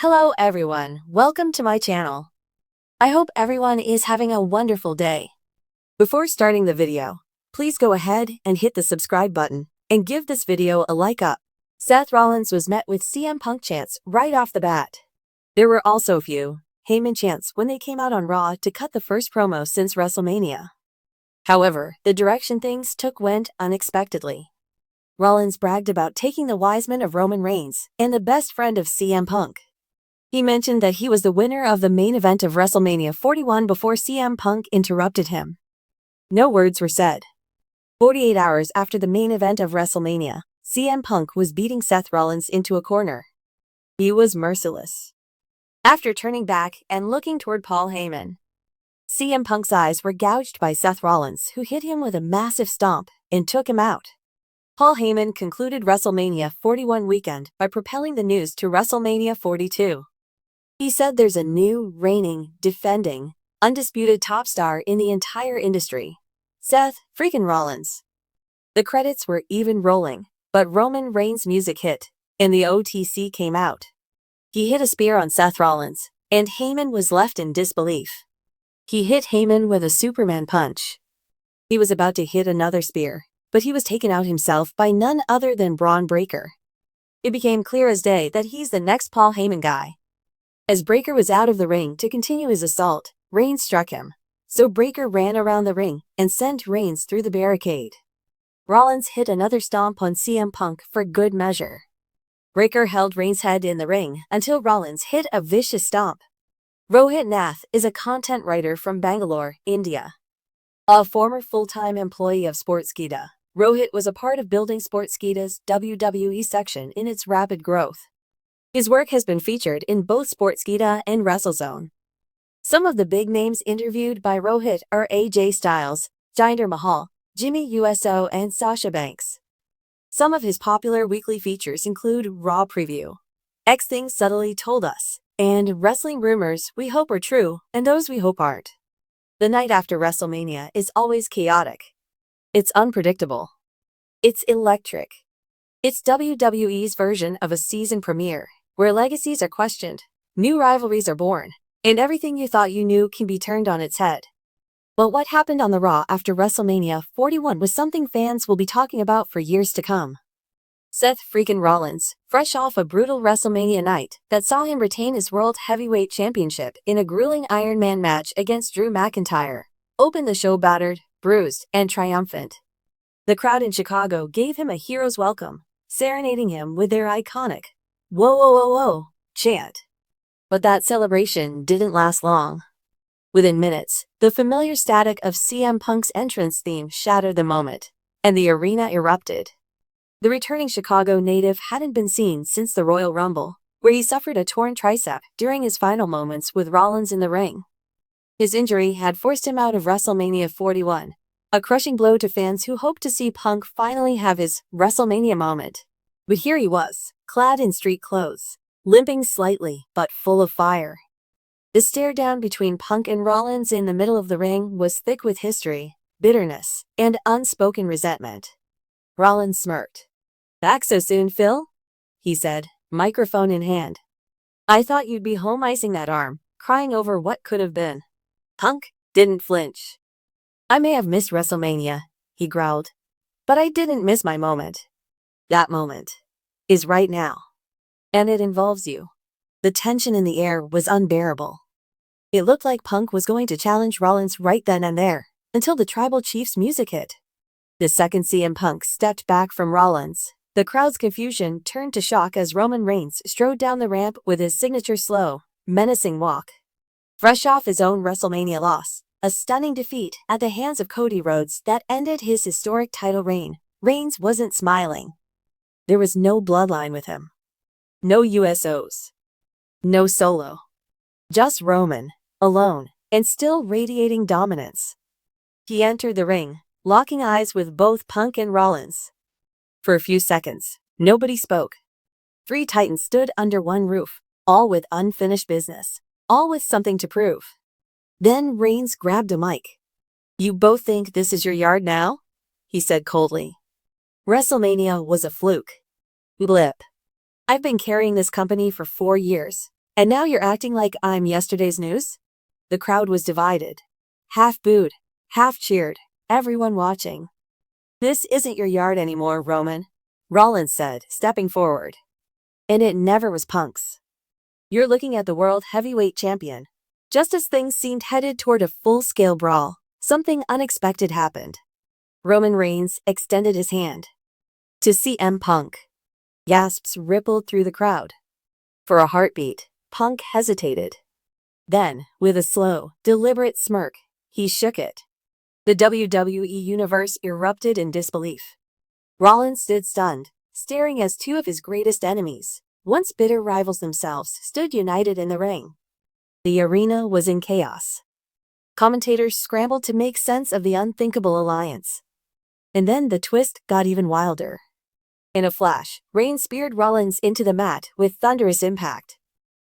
Hello everyone, welcome to my channel. I hope everyone is having a wonderful day. Before starting the video, please go ahead and hit the subscribe button and give this video a like up. Seth Rollins was met with CM Punk chants right off the bat. There were also a few Heyman chants when they came out on Raw to cut the first promo since WrestleMania. However, the direction things went unexpectedly. Rollins bragged about taking the wise men of Roman Reigns and the best friend of CM Punk. He mentioned that he was the winner of the main event of WrestleMania 41 before CM Punk interrupted him. No words were said. 48 hours after the main event of WrestleMania, CM Punk was beating Seth Rollins into a corner. He was merciless. After turning back and looking toward Paul Heyman, CM Punk's eyes were gouged by Seth Rollins, who hit him with a massive stomp and took him out. Paul Heyman concluded WrestleMania 41 weekend by propelling the news to WrestleMania 42. He said there's a new, reigning, defending, undisputed top star in the entire industry. Seth freaking Rollins. The credits were even rolling, but Roman Reigns' music hit, and the OTC came out. He hit a spear on Seth Rollins, and Heyman was left in disbelief. He hit Heyman with a Superman punch. He was about to hit another spear, but he was taken out himself by none other than Braun Breaker. It became clear as day that he's the next Paul Heyman guy. As Breaker was out of the ring to continue his assault, Reigns struck him. So Breaker ran around the ring and sent Reigns through the barricade. Rollins hit another stomp on CM Punk for good measure. Breaker held Reigns' head in the ring until Rollins hit a vicious stomp. Rohit Nath is a content writer from Bangalore, India. A former full-time employee of Sportskeeda, Rohit was a part of building Sportskeeda's WWE section in its rapid growth. His work has been featured in both Sportskeeda and WrestleZone. Some of the big names interviewed by Rohit are AJ Styles, Jinder Mahal, Jimmy Uso, and Sasha Banks. Some of his popular weekly features include Raw Preview, X Things Subtly Told Us, and Wrestling Rumors We Hope Are True and Those We Hope Aren't. The night after WrestleMania is always chaotic. It's unpredictable. It's electric. It's WWE's version of a season premiere, where legacies are questioned, new rivalries are born, and everything you thought you knew can be turned on its head. But what happened on the Raw after WrestleMania 41 was something fans will be talking about for years to come. Seth freaking Rollins, fresh off a brutal WrestleMania night that saw him retain his World Heavyweight Championship in a grueling Iron Man match against Drew McIntyre, opened the show battered, bruised, and triumphant. The crowd in Chicago gave him a hero's welcome, serenading him with their iconic "Whoa, whoa, whoa, whoa" chant. But that celebration didn't last long. Within minutes, the familiar static of CM Punk's entrance theme shattered the moment, and the arena erupted. The returning Chicago native hadn't been seen since the Royal Rumble, where he suffered a torn tricep during his final moments with Rollins in the ring. His injury had forced him out of WrestleMania 41, a crushing blow to fans who hoped to see Punk finally have his WrestleMania moment. But here he was, clad in street clothes, limping slightly but full of fire. The stare down between Punk and Rollins in the middle of the ring was thick with history, bitterness, and unspoken resentment. Rollins smirked. "Back so soon, Phil?" he said, microphone in hand. "I thought you'd be home icing that arm, crying over what could have been." Punk didn't flinch. "I may have missed WrestleMania," he growled, "but I didn't miss my moment. That moment is right now. And it involves you." The tension in the air was unbearable. It looked like Punk was going to challenge Rollins right then and there, until the Tribal Chief's music hit. The second CM Punk stepped back from Rollins, the crowd's confusion turned to shock as Roman Reigns strode down the ramp with his signature slow, menacing walk. Fresh off his own WrestleMania loss, a stunning defeat at the hands of Cody Rhodes that ended his historic title reign, Reigns wasn't smiling. There was no bloodline with him. No USOs. No Solo. Just Roman, alone, and still radiating dominance. He entered the ring, locking eyes with both Punk and Rollins. For a few seconds, nobody spoke. Three titans stood under one roof, all with unfinished business, all with something to prove. Then Reigns grabbed a mic. "You both think this is your yard now?" he said coldly. "WrestleMania was a fluke. Blip. I've been carrying this company for 4 years, And now you're acting like I'm yesterday's news? The crowd was divided. Half booed, half cheered, everyone watching. This isn't your yard anymore, Roman, Rollins said, stepping forward. And it never was Punk's. You're looking at the World Heavyweight Champion. Just as things seemed headed toward a full-scale brawl, something unexpected happened. Roman Reigns extended his hand. To CM Punk. Gasps rippled through the crowd. For a heartbeat, Punk hesitated. Then, with a slow, deliberate smirk, he shook it. The WWE Universe erupted in disbelief. Rollins stood stunned, staring as two of his greatest enemies, once bitter rivals themselves, stood united in the ring. The arena was in chaos. Commentators scrambled to make sense of the unthinkable alliance. And then the twist got even wilder. In a flash, Reigns speared Rollins into the mat with thunderous impact.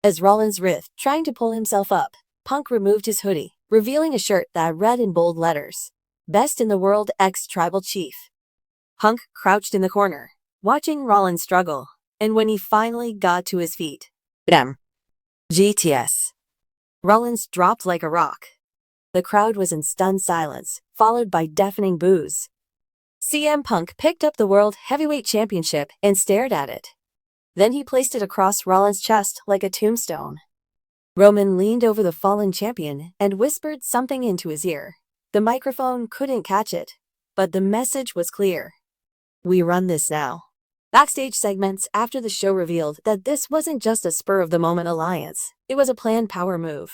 As Rollins writhed, trying to pull himself up, Punk removed his hoodie, revealing a shirt that read in bold letters, "Best in the World X Tribal Chief." Punk crouched in the corner, watching Rollins struggle, and when he finally got to his feet, bam! GTS. Rollins dropped like a rock. The crowd was in stunned silence, followed by deafening boos. CM Punk picked up the World Heavyweight Championship and stared at it. Then he placed it across Rollins' chest like a tombstone. Roman leaned over the fallen champion and whispered something into his ear. The microphone couldn't catch it, but the message was clear. We run this now. Backstage segments after the show revealed that this wasn't just a spur-of-the-moment alliance, it was a planned power move.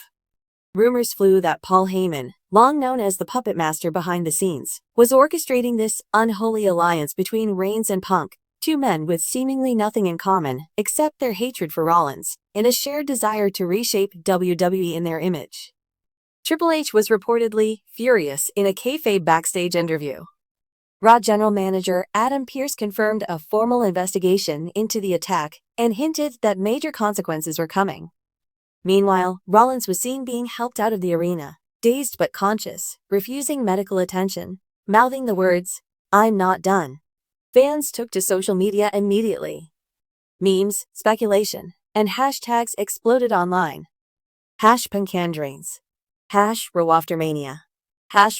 Rumors flew that Paul Heyman, long known as the puppet master behind the scenes, was orchestrating this unholy alliance between Reigns and Punk, two men with seemingly nothing in common except their hatred for Rollins and a shared desire to reshape WWE in their image. Triple H was reportedly furious in a kayfabe backstage interview. Raw general manager Adam Pearce confirmed a formal investigation into the attack and hinted that major consequences were coming. Meanwhile, Rollins was seen being helped out of the arena, dazed but conscious, refusing medical attention, mouthing the words, "I'm not done." Fans took to social media immediately. Memes, speculation, and hashtags exploded online. #Punkandrains. #RoWaftermania.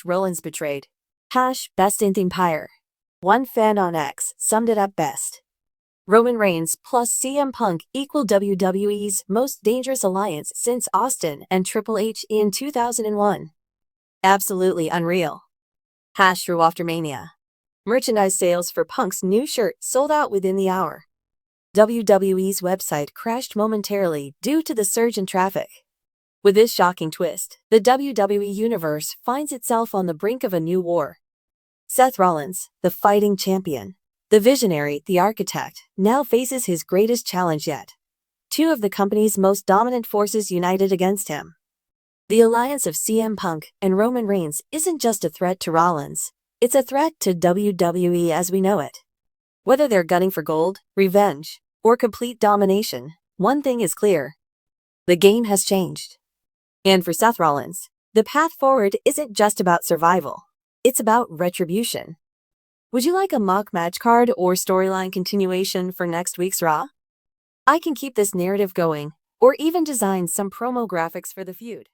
#Rollins betrayed. #BestInTheEmpire. One fan on X summed it up best. Roman Reigns plus CM Punk equal WWE's most dangerous alliance since Austin and Triple H in 2001. Absolutely unreal. #RoWaftermania. Merchandise sales for Punk's new shirt sold out within the hour. WWE's website crashed momentarily due to the surge in traffic. With this shocking twist, the WWE Universe finds itself on the brink of a new war. Seth Rollins, the fighting champion, the visionary, the architect, now faces his greatest challenge yet. Two of the company's most dominant forces united against him. The alliance of CM Punk and Roman Reigns isn't just a threat to Rollins, it's a threat to WWE as we know it. Whether they're gunning for gold, revenge, or complete domination, one thing is clear. The game has changed. And for Seth Rollins, the path forward isn't just about survival, it's about retribution. Would you like a mock match card or storyline continuation for next week's Raw? I can keep this narrative going, or even design some promo graphics for the feud.